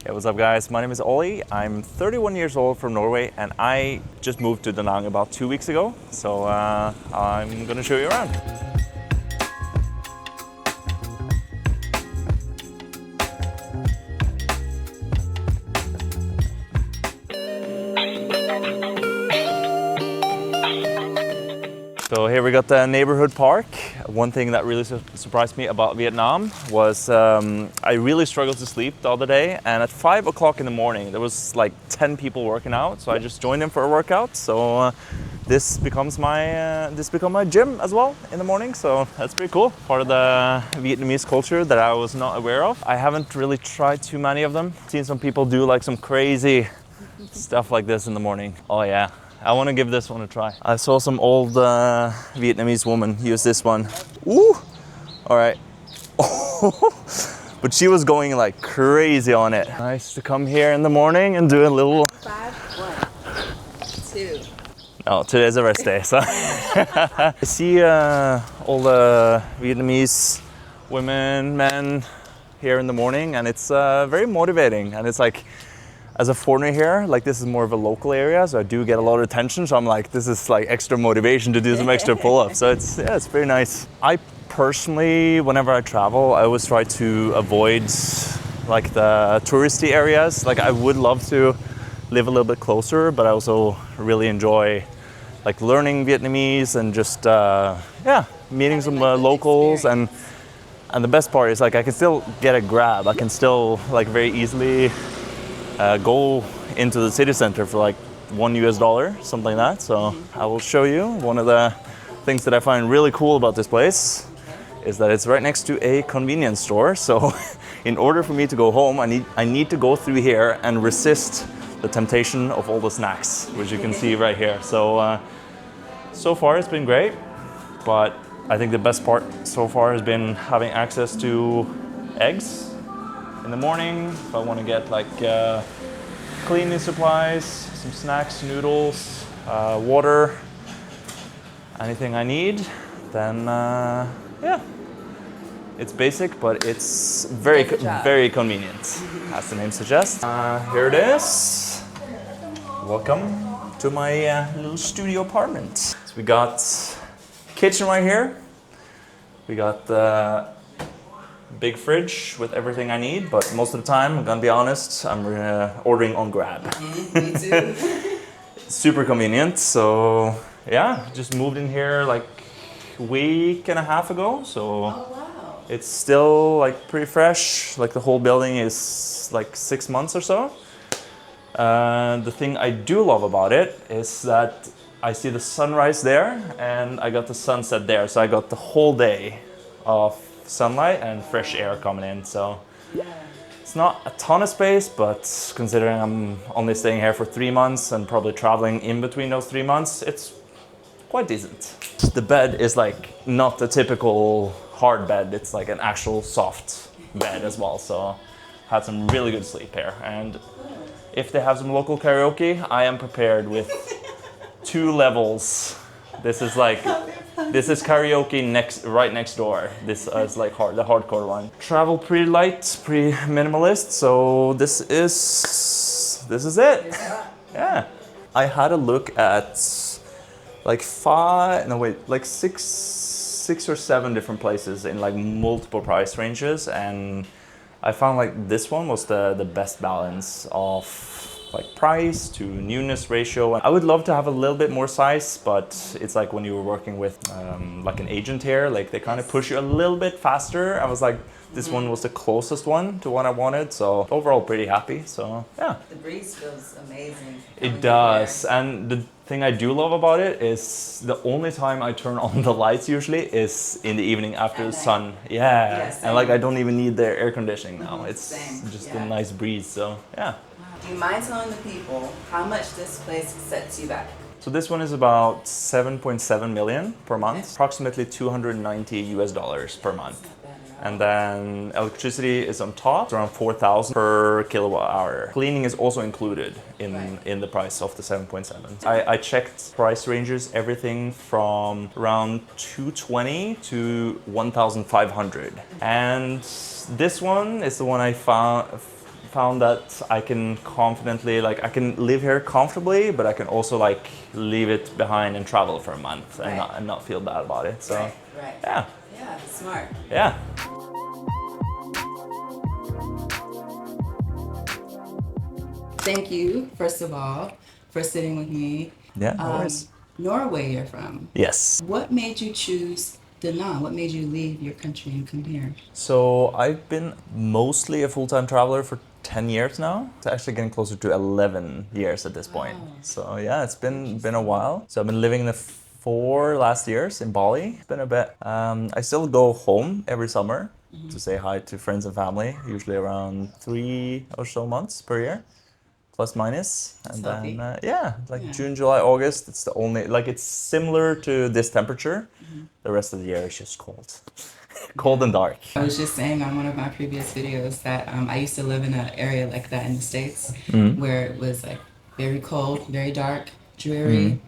Hey, what's up guys? My name is Ollie. I'm 31 years old from Norway and I just moved to Danang about 2 weeks ago. So I'm gonna show you around. So here we got the neighborhood park. One thing that really surprised me about Vietnam was I really struggled to sleep the other day, and at 5 o'clock in the morning there was like 10 people working out, so I just joined them for a workout. So this became my gym as well in the morning, so that's pretty cool. Part of the Vietnamese culture that I was not aware of. I haven't really tried too many of them. Seen some people do like some crazy stuff like this in the morning. Oh yeah. I want to give this one a try. I saw some old Vietnamese woman use this one. Ooh! All right. But she was going like crazy on it. Nice to come here in the morning and do a little... 5, 1, 2. No, today's a rest day, so... I see all the Vietnamese women, men here in the morning, and it's very motivating. And it's like, as a foreigner here, like this is more of a local area, so I do get a lot of attention. So I'm like, this is like extra motivation to do some extra pull-ups. So it's pretty nice. I personally, whenever I travel, I always try to avoid like the touristy areas. Like I would love to live a little bit closer, but I also really enjoy like learning Vietnamese and just meeting some locals. And the best part is like I can still get a grab. I can still like very easily go into the city center for like $1, something like that. So I will show you. One of the things that I find really cool about this place is that it's right next to a convenience store. So in order for me to go home, I need to go through here and resist the temptation of all the snacks, which you can see right here. So so far it's been great, but I think the best part so far has been having access to eggs in the morning. If I want to get like cleaning supplies, some snacks, noodles, water, anything I need, then yeah, it's basic, but it's very convenient, as the name suggests. Here it is. Welcome to my little studio apartment. So we got kitchen right here. We got the big fridge with everything I need, but most of the time, I'm gonna be honest, I'm ordering on Grab. Me too. Super convenient. So yeah, just moved in here like a week and a half ago. So Oh, wow. it's still like pretty fresh. Like the whole building is like 6 months or so. The thing I do love about it is that I see the sunrise there and I got the sunset there. So I got the whole day of sunlight and fresh air coming in. So it's not a ton of space, but considering I'm only staying here for 3 months and probably traveling in between those 3 months, it's quite decent. The bed is like not a typical hard bed, it's like an actual soft bed as well. So had some really good sleep here. And if they have some local karaoke, I am prepared with 2 levels. This is karaoke right next door. This is like the hardcore one. Travel pretty light, pretty minimalist. So this is it. Yeah. I had a look at like six or seven different places in like multiple price ranges, and I found like this one was the best balance of like price to newness ratio. I would love to have a little bit more size, but it's like when you were working with like an agent here, like they kind of push you a little bit faster. I was like, this one was the closest one to what I wanted. So overall pretty happy. So yeah. The breeze feels amazing. It does. And the thing I do love about it is the only time I turn on the lights usually is in the evening after the sun. Yeah. Yes, and like I don't even need the air conditioning now. It's Same. just Yeah. a nice breeze. So yeah. Do you mind telling the people how much this place sets you back? So this one is about 7.7 million per month, approximately $290 per month. And then electricity is on top, around 4,000 per kilowatt hour. Cleaning is also included in the price of the 7.7. I checked price ranges, everything from around 220 to 1,500. And this one is the one I found found that I can confidently, like, I can live here comfortably, but I can also like leave it behind and travel for a month and Right. not feel bad about it. So Right. yeah, Yeah, smart. yeah. Thank you, first of all, for sitting with me. Yeah, no worries. Norway you're from. Yes. What made you choose danang? What made you leave your country and come here? So I've been mostly a full-time traveler for 10 years now. It's actually getting closer to 11 years at this point. Wow. So yeah, it's been a while. So I've been living the 4 last years in Bali. It's been a bit. I still go home every summer to say hi to friends and family, usually around 3 or so months per year. Plus minus, and healthy. then yeah, like Yeah. June, July, August. It's the only like it's similar to this temperature. The rest of the year is just cold, cold and dark. I was just saying on one of my previous videos that I used to live in an area like that in the States where it was like very cold, very dark, dreary,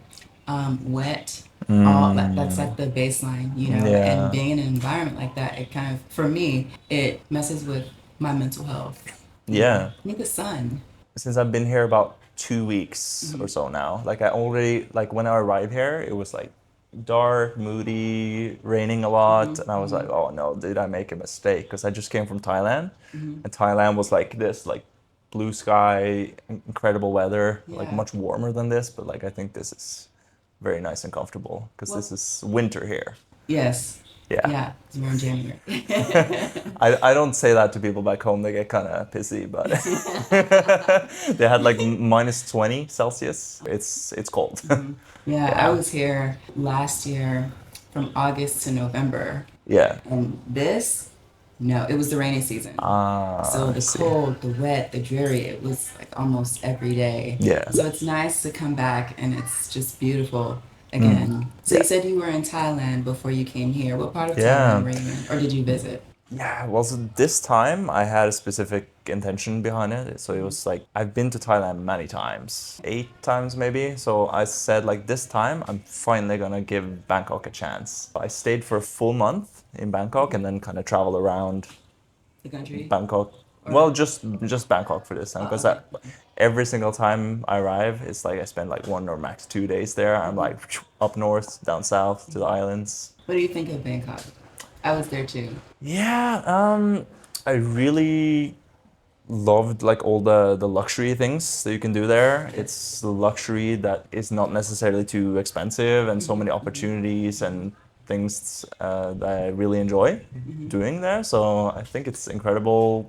wet. All that's like the baseline, you know. Yeah. And being in an environment like that, it kind of, for me, it messes with my mental health. Yeah. I need the sun. Since I've been here about 2 weeks or so now, like I already like when I arrived here, it was like dark, moody, raining a lot, and I was like, oh no, did I make a mistake? Because I just came from Thailand, and Thailand was like this, like blue sky, incredible weather, like Yeah. much warmer than this, but like I think this is very nice and comfortable because Well- this is winter here. Yes. Yeah. Yeah, 'cause we're in January. I don't say that to people back home. They get kind of pissy, but they had like minus 20 Celsius. It's cold. Yeah, Yeah. I was here last year from August to November. Yeah. And this, no, it was the rainy season. So I the see. cold, the wet, the dreary, it was like almost every day. Yeah. So it's nice to come back and it's just beautiful again. So you Yeah. said you were in Thailand before you came here. What part of Yeah. Thailand were you in? Or did you visit? Yeah, well, so this time I had a specific intention behind it. So it was like, I've been to Thailand many times, 8 times maybe. So I said, like, this time I'm finally gonna give Bangkok a chance. I stayed for a full month in Bangkok and then kind of traveled around The country? Bangkok. Well, just Bangkok for this time because okay. every single time I arrive, it's like I spend like 1 or max 2 days there. I'm like up north, down south to the islands. What do you think of Bangkok? I was there too. Yeah, I really loved like all the luxury things that you can do there. It's luxury that is not necessarily too expensive and so many opportunities and things that I really enjoy doing there. So I think it's incredible,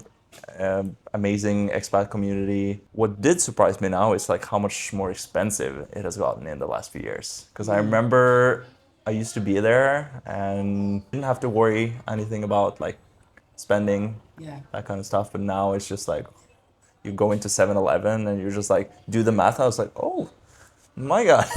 amazing expat community. What did surprise me now is like how much more expensive it has gotten in the last few years. Because I remember I used to be there and didn't have to worry anything about like spending, Yeah. that kind of stuff. But now it's just like you go into 7-Eleven and you're just like, do the math. I was like, oh my God.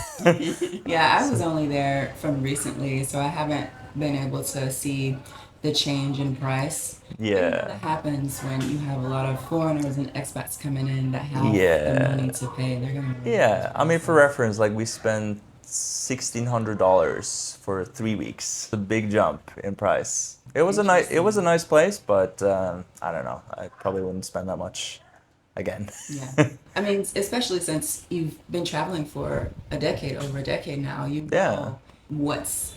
Yeah, I was only there from recently, so I haven't been able to see the change in price. But you know Yeah. that happens when you have a lot of foreigners and expats coming in that have the Yeah. money to pay. They're gonna raise Yeah. those I mean, for prices. reference, like we spent $1,600 for 3 weeks. A big jump in price. It was a nice place, but I don't know. I probably wouldn't spend that much again. Yeah. I mean, especially since you've been traveling for a decade, over a decade now, you know Yeah. what's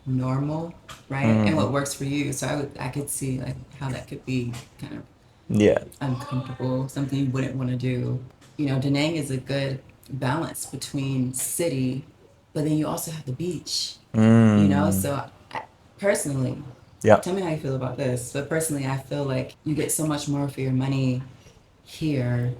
normal, right? And what works for you. So I could see like how that could be kind of Yeah. uncomfortable, something you wouldn't want to do. You know, Da Nang is a good balance between city, but then you also have the beach. You know, so personally, Yeah. tell me how you feel about this. But personally, I feel like you get so much more for your money here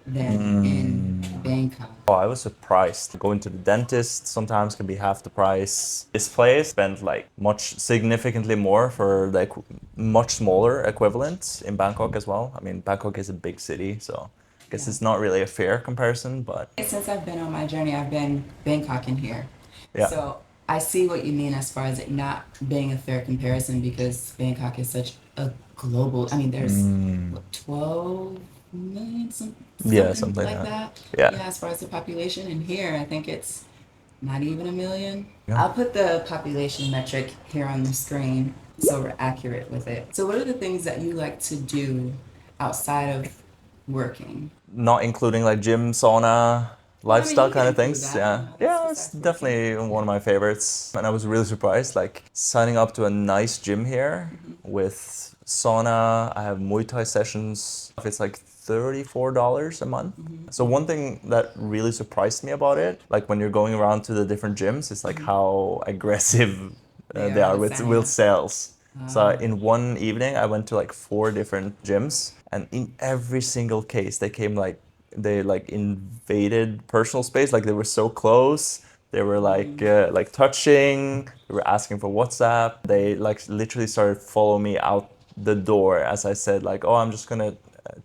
than in Bangkok. Oh, I was surprised. Going to the dentist sometimes can be half the price. This place spent like significantly more for the much smaller equivalent in Bangkok as well. I mean, Bangkok is a big city, so I guess Yeah. it's not really a fair comparison, but Since I've been on my journey, I've been Bangkok in here. Yeah. So I see what you mean as far as it not being a fair comparison because Bangkok is such a global. I mean, there's what, 12 million, something like that. Yeah. As far as the population, and here I think it's not even a million. Yeah. I'll put the population metric here on the screen so we're accurate with it. So, what are the things that you like to do outside of working? Not including like gym, sauna, Well, I mean, lifestyle you can kind of include things. that. You Yeah, know, that's yeah, it's besides working. definitely one Yeah. of my favorites. And I was really surprised, like signing up to a nice gym here with sauna. I have Muay Thai sessions. It's like $34 a month. So one thing that really surprised me about it, like when you're going around to the different gyms, is like how aggressive They they are are with with signing sales. So up. in one evening, I went to like 4 different gyms, and in every single case, they like invaded personal space. Like they were so close. They were like touching. They were asking for WhatsApp. They like literally started following me out the door as I said like, oh, I'm just gonna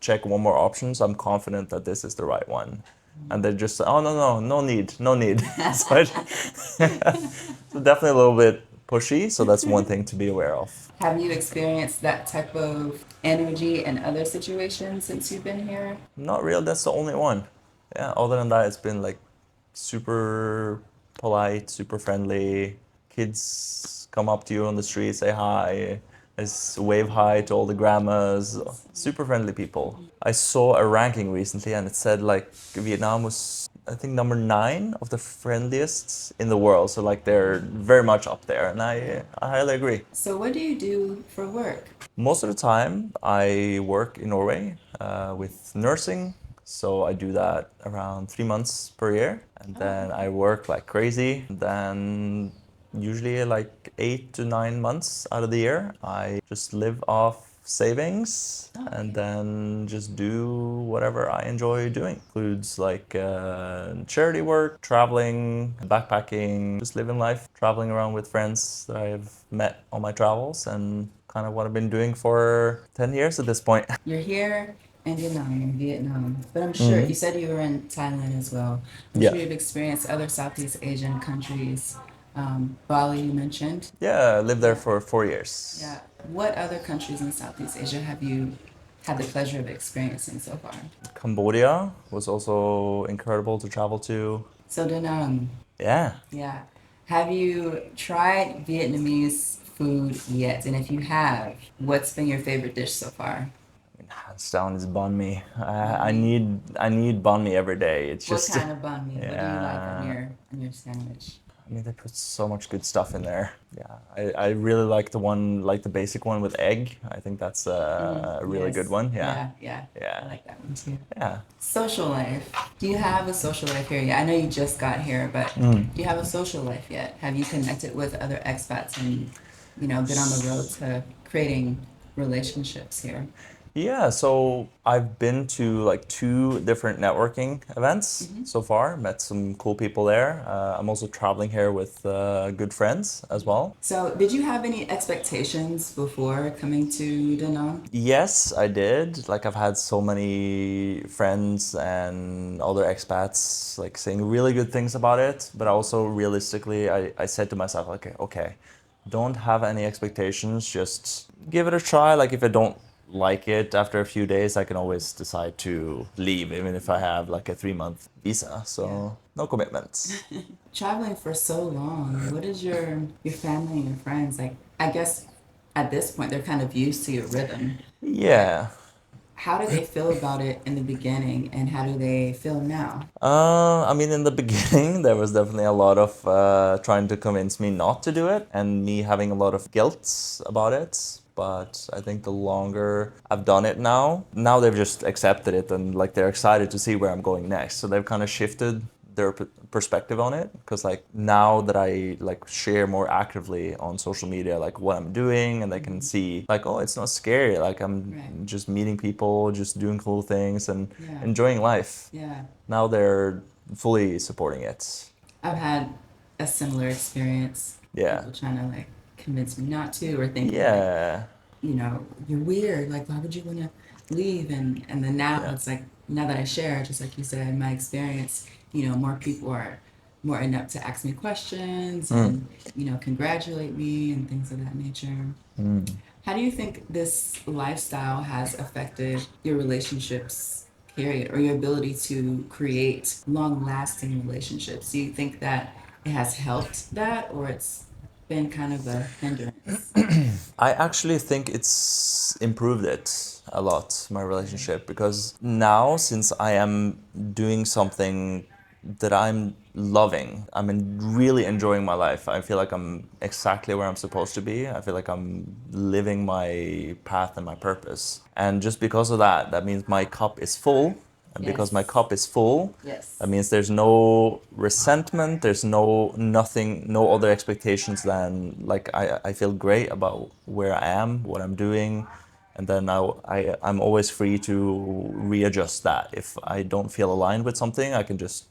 check one more option. So I'm confident that this is the right one. And they're just, oh no need, no need. so, so definitely a little bit pushy. So that's one thing to be aware of. Have you experienced that type of energy in other situations since you've been here? Not real. That's the only one. Yeah. Other than that, it's been like super polite, super friendly. Kids come up to you on the street, say hi, just wave hi to all the grandmas. Super friendly people. I saw a ranking recently, and it said like Vietnam was, I think, number 9 of the friendliest in the world. So like they're very much up there, and I highly agree. So, what do you do for work? Most of the time, I work in Norway with nursing. So I do that around 3 months per year. And then I work like crazy. Then, usually, like 8 to 9 months out of the year, I just live off savings and then just do whatever I enjoy doing. Includes like charity work, traveling, backpacking, just living life, traveling around with friends that I've met on my travels, and kind of what I've been doing for 10 years at this point. You're here in Vietnam, but I'm sure you said you were in Thailand as well. I'm Yeah. sure you've experienced other Southeast Asian countries. Bali, you mentioned. Yeah, I lived there for 4 years. Yeah. What other countries in Southeast Asia have you had the pleasure of experiencing so far? Cambodia was also incredible to travel to. So danang. Yeah. Yeah. Have you tried Vietnamese food yet? And if you have, what's been your favorite dish so far? Hands down is banh mi. Banh mi. I need banh mi every day. It's What just kind of banh mi? What do you like on yeah. your sandwich? I mean, they put so much good stuff in there. Yeah, I really like the one, like the basic one with egg. I think that's a really Yes. good one. Yeah. Yeah. I Yeah. like that one too. Yeah. Social life. Do you have a social life here yet? I know you just got here, but do you have a social life yet? Have you connected with other expats and, been on the road to creating relationships here? Yeah, so I've been to like 2 different networking events so far, met some cool people there. I'm also traveling here with good friends as well. So, did you have any expectations before coming to Da Nang? Yes, I did. Like I've had so many friends and other expats like saying really good things about it, but also realistically, I said to myself, okay, don't have any expectations, just give it a try. Like if I don't like it after a few days, I can always decide to leave, even if I have like a 3-month visa. So no commitments. Traveling for so long, what is your family and your friends like? I guess at this point they're kind of used to your rhythm. Yeah. How did they feel about it in the beginning, and how do they feel now? I mean, in the beginning, there was definitely a lot of trying to convince me not to do it, and me having a lot of guilt about it. But I think the longer I've done it now they've just accepted it, and like they're excited to see where I'm going next. So they've kind of shifted their perspective on it, because like now that I like share more actively on social media like what I'm doing, and they can see like, oh, it's not scary, like I'm Right. just meeting people, just doing cool things and Yeah. enjoying life. Yeah. Now they're fully supporting it. I've had a similar experience. Yeah. People trying to like convince me not to, or thinking like, Yeah. you're weird. Like, why would you want to leave? And then now Yeah. it's like, now that I share, just like you said, my experience, more people are more enough to ask me questions and, congratulate me and things of that nature. How do you think this lifestyle has affected your relationships, period, or your ability to create long-lasting relationships? Do you think that it has helped that, or it's been kind of a hindrance? I actually think it's improved it a lot, my relationship, because now since I am doing something that I'm loving, really enjoying my life. I feel like I'm exactly where I'm supposed to be. I feel like I'm living my path and my purpose. And just because of that, that means my cup is full. And because my cup is full, Yes. that means there's no resentment, there's nothing, no other expectations than like I feel great about where I am, what I'm doing, and then I'm always free to readjust that. If I don't feel aligned with something, I can just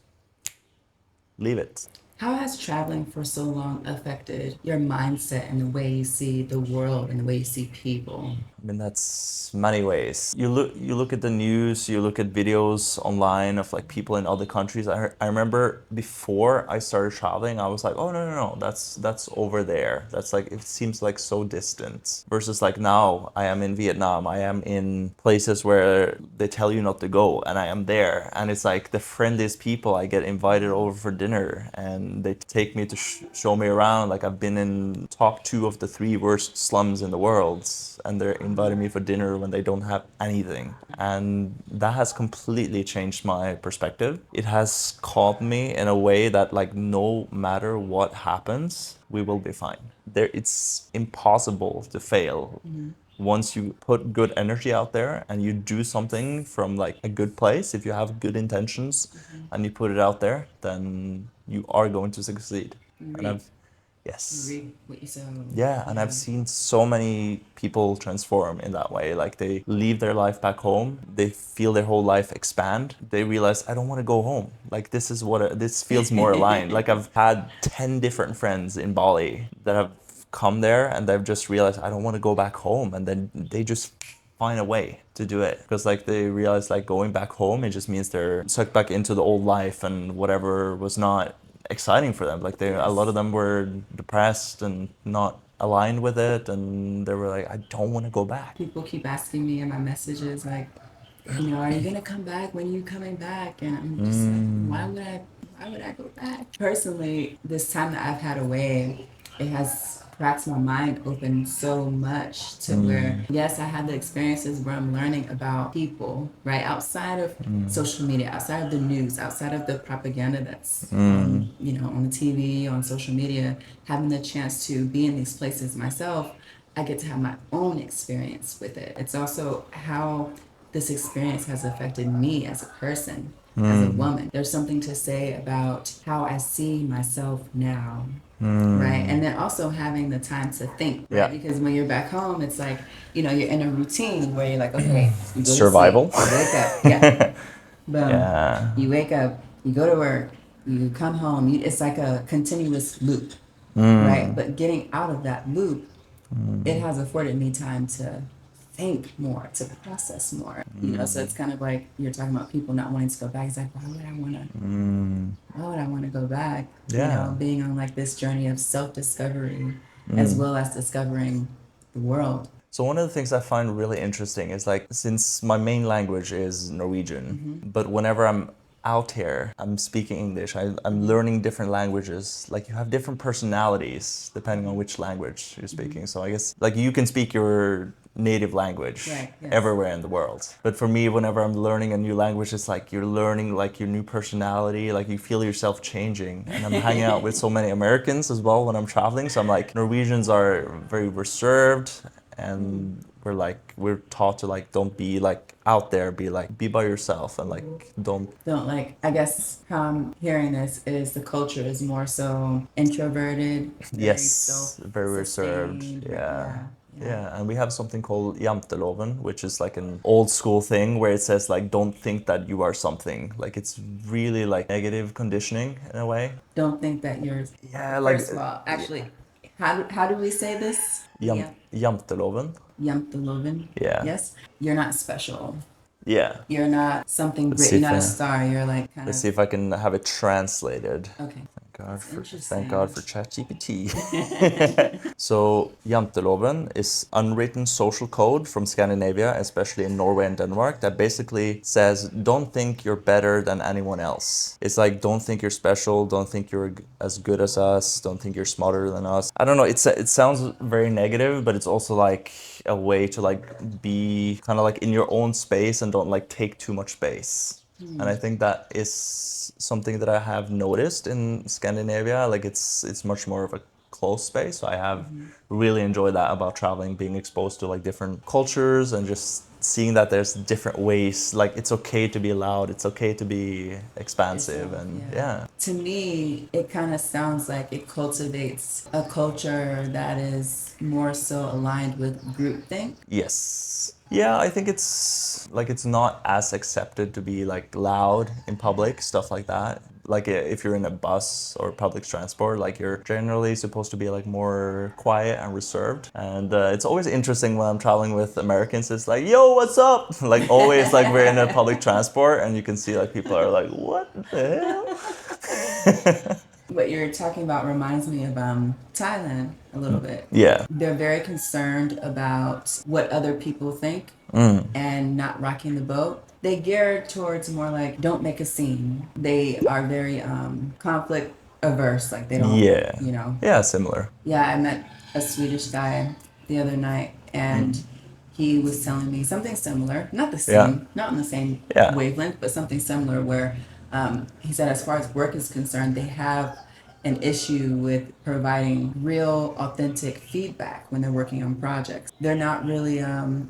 leave it. How has traveling for so long affected your mindset and the way you see the world and the way you see people? I mean, that's many ways. You look at the news, you look at videos online of like people in other countries. I remember before I started traveling, I was like, oh no, that's over there. That's like it seems like so distant. Versus like now, I am in Vietnam. I am in places where they tell you not to go, and I am there, and it's like the friendliest people. I get invited over for dinner, and they take me to show me around. Like I've been in top 2 of the 3 worst slums in the world, and they're inviting me for dinner when they don't have anything. And that has completely changed my perspective. It has caught me in a way that like no matter what happens, we will be fine. It's impossible to fail. Once you put good energy out there and you do something from like a good place, if you have good intentions and you put it out there, then you are going to succeed. And I've Yes. Read what you said. Yeah, and I've seen so many people transform in that way. Like they leave their life back home, they feel their whole life expand. They realize I don't want to go home. Like this feels more aligned. Like I've had 10 different friends in Bali that have come there and they've just realized I don't want to go back home, and then they just find a way to do it because like they realize like going back home, it just means they're sucked back into the old life and whatever was not exciting for them. Like a lot of them were depressed and not aligned with it, and they were like, I don't want to go back. People keep asking me in my messages, like, are you gonna come back? When are you coming back? And I'm just like, why would I go back? Personally, this time that I've had away, it has cracks my mind open so much to where, yes, I had the experiences where I'm learning about people, right? Outside of social media, outside of the news, outside of the propaganda that's, on the TV, on social media, having the chance to be in these places myself, I get to have my own experience with it. It's also how this experience has affected me as a person, as a woman. There's something to say about how I see myself now. Right. And then also having the time to think, right? Yeah. Because when you're back home, it's like, you're in a routine where you're like, okay, you go Survival. to sleep, you wake up, yeah. Boom. Yeah. You wake up, you go to work, you come home. It's like a continuous loop, right? But getting out of that loop, it has afforded me time to think more, to process more. So it's kind of like you're talking about people not wanting to go back. It's like, why would I want to go back? Yeah. Being on like this journey of self-discovery as well as discovering the world. So one of the things I find really interesting is like, since my main language is Norwegian, but whenever I'm out here, I'm speaking English, I'm learning different languages. Like you have different personalities depending on which language you're speaking. So I guess like you can speak your native language Right, yes. everywhere in the world. But for me, whenever I'm learning a new language, it's like you're learning like your new personality, like you feel yourself changing. And I'm hanging out with so many Americans as well when I'm traveling. So I'm like, Norwegians are very reserved, and we're taught to like don't be like out there, be by yourself, and like don't like, I guess how I'm hearing this is the culture is more so introverted. Very reserved. Yeah, and we have something called janteloven, which is like an old school thing where it says like don't think that you are something. Like it's really like negative conditioning in a way. Don't think that you're. Yeah, like First of all, actually, how do we say this? janteloven. Janteloven. Yeah. Yes. You're not special. Yeah. You're not something great. see You're not if a star. You're like kind Let's of. see if I can have it translated. Okay. Thank God for ChatGPT. So janteloven is unwritten social code from Scandinavia, especially in Norway and Denmark, that basically says don't think you're better than anyone else. It's like don't think you're special, don't think you're as good as us, don't think you're smarter than us. I don't know, it sounds very negative, but it's also like a way to like be kind of like in your own space and don't like take too much space. And I think that is something that I have noticed in Scandinavia. Like it's much more of a closed space. So I have really enjoyed that about traveling, being exposed to like different cultures and just seeing that there's different ways. Like it's okay to be loud. It's okay to be expansive. And yeah. To me, it kind of sounds like it cultivates a culture that is more so aligned with groupthink. Yes. Yeah, I think it's not as accepted to be like loud in public, stuff like that. Like if you're in a bus or public transport, like you're generally supposed to be like more quiet and reserved. And it's always interesting when I'm traveling with Americans. It's like, yo, what's up? Like always, like we're in a public transport and you can see like people are like, what the hell? What you're talking about reminds me of Thailand a little bit. Yeah. They're very concerned about what other people think and not rocking the boat. They gear towards more like don't make a scene. They are very conflict averse. Like they don't, you know. Yeah, similar. Yeah, I met a Swedish guy the other night and he was telling me something similar. Not the same, not on the same wavelength, but something similar where he said as far as work is concerned, they have an issue with providing real, authentic feedback when they're working on projects. They're not really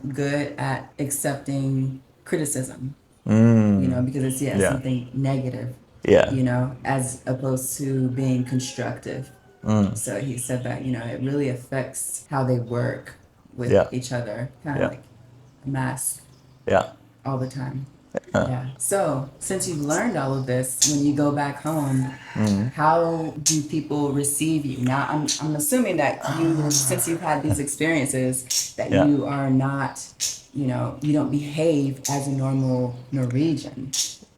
good at accepting criticism, you know, because it's something negative, you know, as opposed to being constructive. So he said that, you know, it really affects how they work with each other, kind of like a mask all the time. Yeah. So, since you've learned all of this, when you go back home, how do people receive you? Now, I'm assuming that you, since you've had these experiences, that you are not, you know, you don't behave as a normal Norwegian.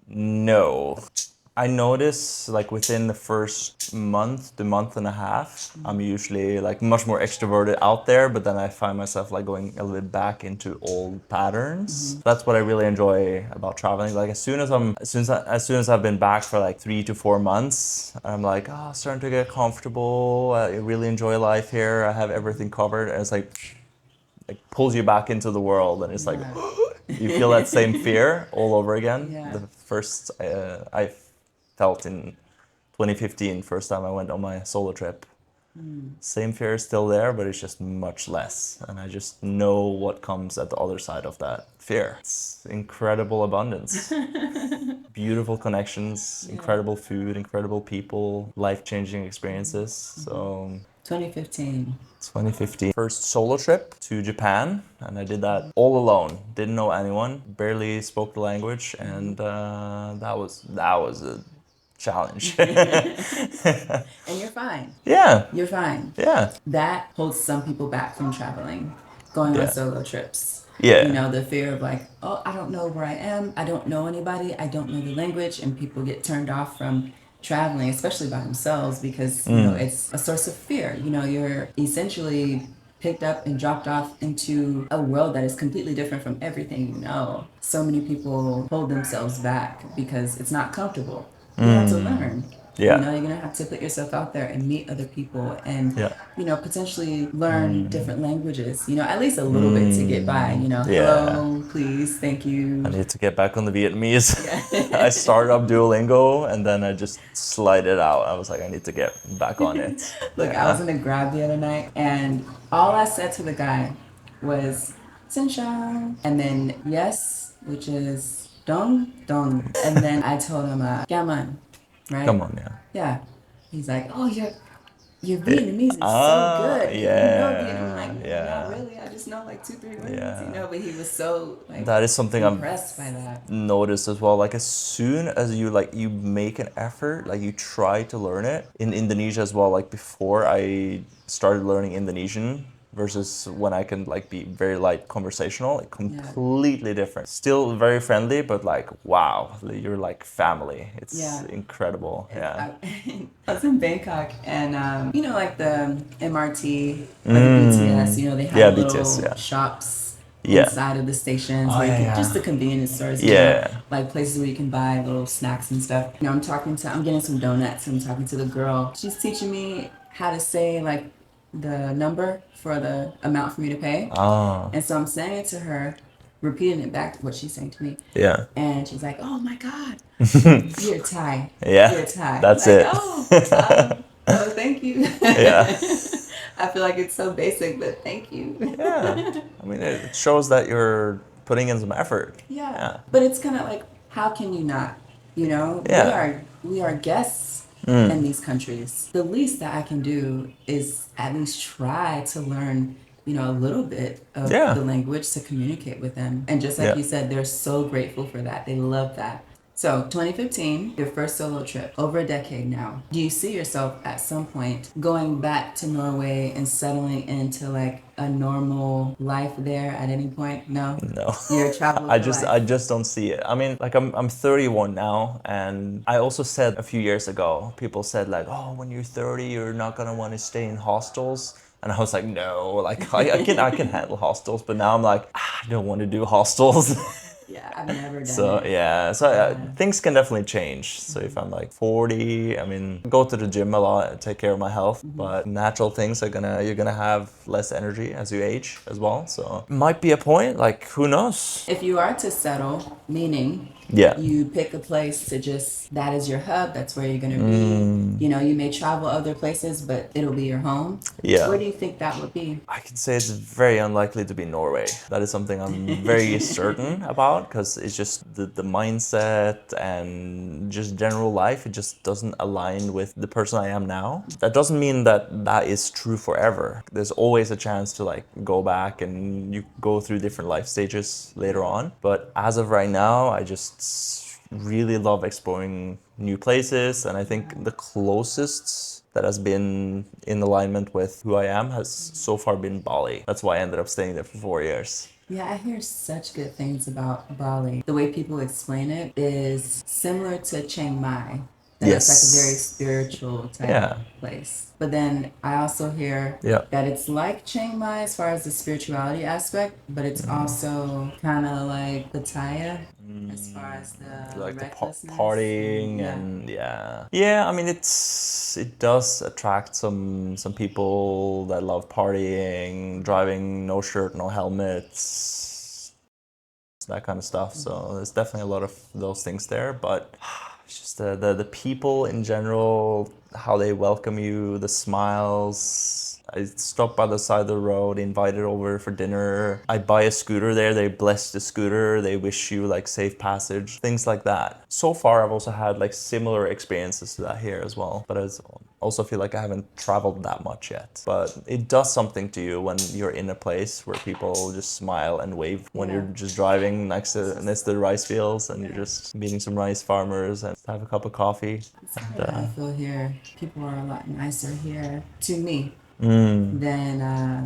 No. I notice like within the first month to month and a half, I'm usually like much more extroverted out there, but then I find myself like going a little bit back into old patterns. That's what I really enjoy about traveling. Like as soon as I've been back for like 3 to 4 months, I'm like, oh, starting to get comfortable. I really enjoy life here. I have everything covered. And it's like pulls you back into the world, and it's like you feel that same fear all over again. The first I felt in 2015, first time I went on my solo trip. Same fear is still there, but it's just much less. And I just know what comes at the other side of that fear. It's incredible abundance. Beautiful connections, incredible food, incredible people, life-changing experiences. So 2015. First solo trip to Japan, and I did that all alone. Didn't know anyone, barely spoke the language, and that was a challenge. And you're fine. Yeah. You're fine. Yeah. That holds some people back from traveling, going on solo trips. Yeah. You know, the fear of like, oh, I don't know where I am. I don't know anybody. I don't know the language. And people get turned off from traveling, especially by themselves, because, you know, it's a source of fear. You know, you're essentially picked up and dropped off into a world that is completely different from everything you know. So many people hold themselves back because it's not comfortable. You have to learn. Yeah. You know, you're going to have to put yourself out there and meet other people and, you know, potentially learn different languages, you know, at least a little bit to get by, you know, hello, please, thank you. I need to get back on the Vietnamese. I started up Duolingo and then I just slid it out. I was like, I need to get back on it. Look, I was in a Grab the other night and all I said to the guy was, Sinshan, and then yes, which is dong, dong. And then I told him, Gaman. Right? Come on, yeah. He's like, oh, your Vietnamese is so good. You know Vietnamese. I'm like, not really. I just know like 2-3 words, you know. But he was so like that is something impressed by that. Noticed as well. Like as soon as you make an effort, like you try to learn it in Indonesia as well. Like before I started learning Indonesian, versus when I can like be very light conversational, like completely different. Still very friendly, but like wow, you're like family. It's incredible. Yeah. I was in Bangkok, and you know, like the MRT or the BTS, you know, they Yeah, have BTS. little Yeah. shops Yeah. inside of the stations Oh where you yeah, can, yeah. just the convenience stores, you know, Yeah. like places where you can buy little snacks and stuff. You know, I'm getting some donuts. I'm talking to the girl. She's teaching me how to say like the number for the amount for me to pay. Oh. And so I'm saying it to her, repeating it back to what she's saying to me. Yeah. And she's like, "Oh my God, you're Thai. Yeah. You're Thai." That's Like, it. oh, thank you. Yeah. I feel like it's so basic, but thank you. Yeah. I mean, it shows that you're putting in some effort. Yeah. But it's kind of like, how can you not? You know, Yeah. we are guests in these countries. The least that I can do is at least try to learn, you know, a little bit of Yeah. the language to communicate with them. And just like Yeah. you said, they're so grateful for that. They love that. So, 2015, your first solo trip, over a decade now. Do you see yourself at some point going back to Norway and settling into like a normal life there at any point? No. No. You're traveling I for just life. I just don't see it. I mean, like I'm 31 now, and I also said a few years ago, people said like, "Oh, when you're 30, you're not gonna want to stay in hostels." And I was like, "No, like I can handle hostels." But now I'm like, I don't want to do hostels. Yeah, I've never done So it. yeah, so things can definitely change. So if I'm like 40, I mean, go to the gym a lot, take care of my health, but natural things are you're gonna have less energy as you age as well. So might be a point, like who knows? If you are to settle, meaning Yeah. you pick a place to just, that is your hub, that's where you're going to be. You know, you may travel other places, but it'll be your home. Yeah. Where do you think that would be? I can say it's very unlikely to be Norway. That is something I'm very certain about because it's just the mindset and just general life. It just doesn't align with the person I am now. That doesn't mean that that is true forever. There's always a chance to like go back and you go through different life stages later on. But as of right now, I just really love exploring new places, and I think the closest that has been in alignment with who I am has so far been Bali. That's why I ended up staying there for 4 years. Yeah, I hear such good things about Bali. The way people explain it is similar to Chiang Mai. That it's like a very spiritual type place. But then I also hear that it's like Chiang Mai as far as the spirituality aspect, but it's also kind of like Pattaya as far as the Like the recklessness partying and I mean it does attract some people that love partying, driving no shirt, no helmets, that kind of stuff. So there's definitely a lot of those things there, but it's just the people in general, how they welcome you, the smiles. I stopped by the side of the road, invited over for dinner. I buy a scooter there, they bless the scooter, they wish you like safe passage, things like that. So far, I've also had like similar experiences to that here as well, but I also feel like I haven't traveled that much yet. But it does something to you when you're in a place where people just smile and wave when you're just driving next to the rice fields and you're just meeting some rice farmers and have a cup of coffee. And, I feel here, people are a lot nicer here to me than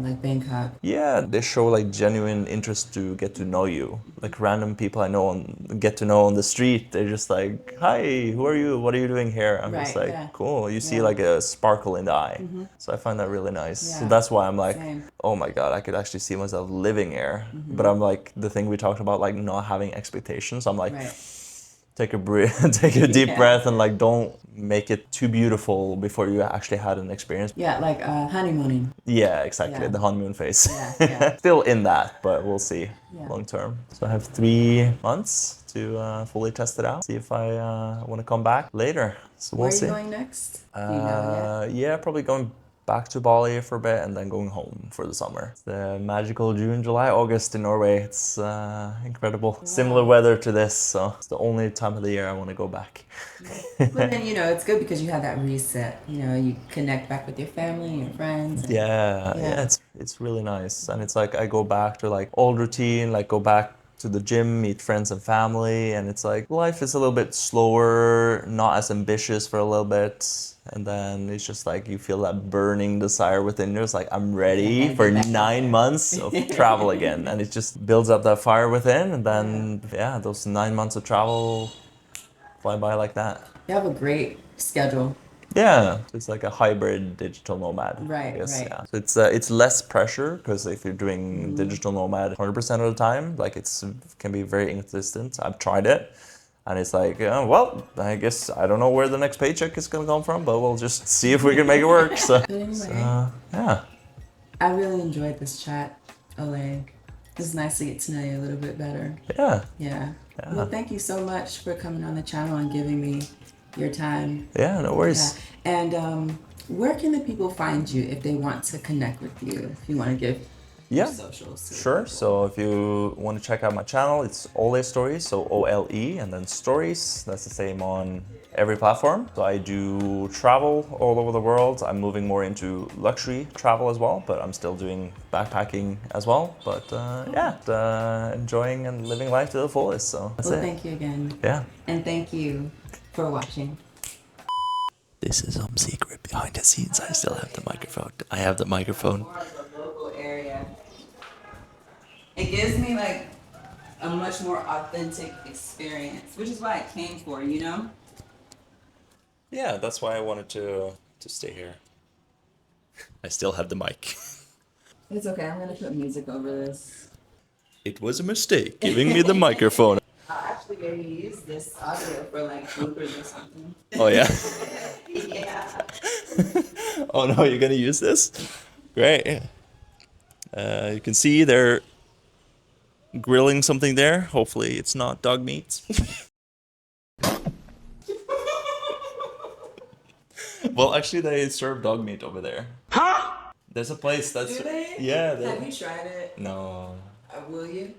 like Bangkok. Yeah, they show like genuine interest to get to know you. Like random people I know get to know on the street. They're just like, "Hi, who are you? What are you doing here?" I'm just like, "Cool." You see like a sparkle in the eye. So I find that really nice. So that's why I'm like, "Oh my God, I could actually see myself living here." But I'm like the thing we talked about, like not having expectations. I'm like, take a breath, take a deep breath, and like don't make it too beautiful before you actually had an experience. Yeah, like honeymooning. Yeah, exactly. The honeymoon phase. Yeah. Still in that, but we'll see long term. So I have 3 months to fully test it out. See if I want to come back later. So we'll see. Where are you going next? Do you know yet? Yeah, probably going back to Bali for a bit and then going home for the summer. It's the magical June, July, August in Norway. It's incredible. Wow. Similar weather to this, so it's the only time of the year I want to go back. But then, you know, it's good because you have that reset. You know, you connect back with your family and your friends. And, it's really nice. And it's like I go back to like old routine, like go back to the gym, meet friends and family, and it's like life is a little bit slower, not as ambitious for a little bit. and then it's just like you feel that burning desire within you. It's like, I'm ready for 9 months of travel again, and it just builds up that fire within, and then yeah, those 9 months of travel fly by like that. You have a great schedule. Yeah, it's like a hybrid digital nomad. Right, I guess, right. yeah. So it's less pressure because if you're doing digital nomad 100% of the time, like it can be very inconsistent. I've tried it, and it's like, well, I guess I don't know where the next paycheck is gonna come from, but we'll just see if we can make it work. So, But anyway, yeah, I really enjoyed this chat, Oleg. It's nice to get to know you a little bit better. yeah, Yeah. Well, thank you so much for coming on the channel and giving me your time. yeah. No worries. Yeah. And where can the people find you if they want to connect with you? If you want to give your socials. to Sure. people? So if you want to check out my channel, it's Ole Stories, so OLE, and then Stories. That's the same on every platform. So I do travel all over the world. I'm moving more into luxury travel as well, but I'm still doing backpacking as well. But enjoying and living life to the fullest. So that's Well, it. thank you again. Yeah. And thank you for watching. This is secret behind the scenes. I still have the microphone. I have the microphone. More of a local area. It gives me like a much more authentic experience, which is why I came for, you know? Yeah, that's why I wanted to stay here. I still have the mic. It's okay, I'm gonna put music over this. It was a mistake giving me the microphone. I'll actually maybe use this audio for like bloopers or something. Oh yeah. Yeah. Oh no, you're gonna use this? Great. You can see they're grilling something there. Hopefully it's not dog meat. Well, actually they serve dog meat over there. Huh? There's a place that's... Do they? Yeah. Have you tried it? No. Will you?